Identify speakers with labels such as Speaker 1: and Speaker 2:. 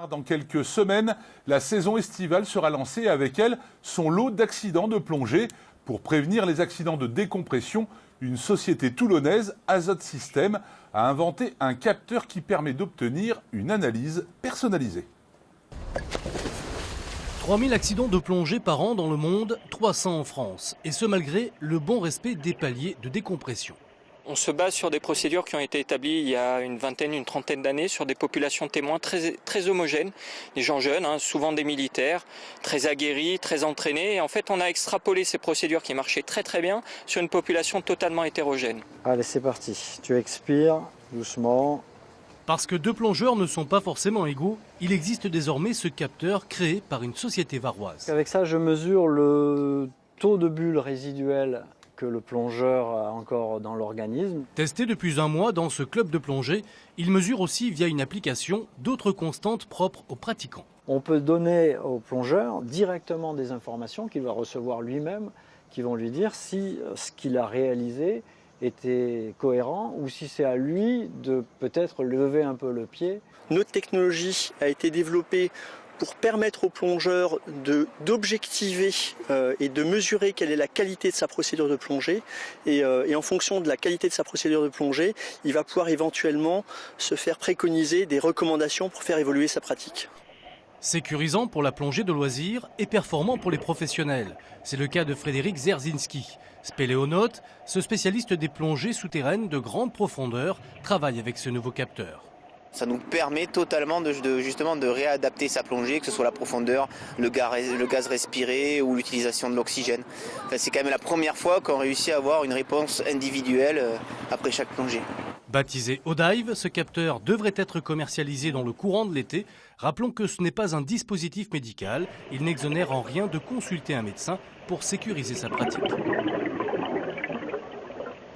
Speaker 1: Dans quelques semaines, la saison estivale sera lancée et avec elle son lot d'accidents de plongée. Pour prévenir les accidents de décompression, une société toulonnaise, Azote System, a inventé un capteur qui permet d'obtenir une analyse personnalisée.
Speaker 2: 3000 accidents de plongée par an dans le monde, 300 en France. Et ce malgré le bon respect des paliers de décompression.
Speaker 3: On se base sur des procédures qui ont été établies il y a une trentaine d'années sur des populations témoins très homogènes, des gens jeunes, souvent des militaires, très aguerris, très entraînés. Et en fait, on a extrapolé ces procédures qui marchaient très bien sur une population totalement hétérogène.
Speaker 4: Allez, c'est parti. Tu expires doucement.
Speaker 2: Parce que deux plongeurs ne sont pas forcément égaux, il existe désormais ce capteur créé par une société varoise.
Speaker 4: Avec ça, je mesure le taux de bulles résiduelles que le plongeur a encore dans l'organisme.
Speaker 2: Testé depuis un mois dans ce club de plongée, il mesure aussi via une application d'autres constantes propres aux pratiquants.
Speaker 4: On peut donner au plongeur directement des informations qu'il va recevoir lui-même, qui vont lui dire si ce qu'il a réalisé était cohérent ou si c'est à lui de peut-être lever un peu le pied.
Speaker 5: Notre technologie a été développée pour permettre au plongeur d'objectiver et de mesurer quelle est la qualité de sa procédure de plongée. Et en fonction de la qualité de sa procédure de plongée, il va pouvoir éventuellement se faire préconiser des recommandations pour faire évoluer sa pratique.
Speaker 2: Sécurisant pour la plongée de loisirs et performant pour les professionnels. C'est le cas de Frédéric Zerzinski. Spéléonaute, ce spécialiste des plongées souterraines de grande profondeur, travaille avec ce nouveau capteur.
Speaker 6: Ça nous permet totalement justement de réadapter sa plongée, que ce soit la profondeur, le gaz respiré ou l'utilisation de l'oxygène. Enfin, c'est quand même la première fois qu'on réussit à avoir une réponse individuelle après chaque plongée.
Speaker 2: Baptisé O-Dive, ce capteur devrait être commercialisé dans le courant de l'été. Rappelons que ce n'est pas un dispositif médical. Il n'exonère en rien de consulter un médecin pour sécuriser sa pratique.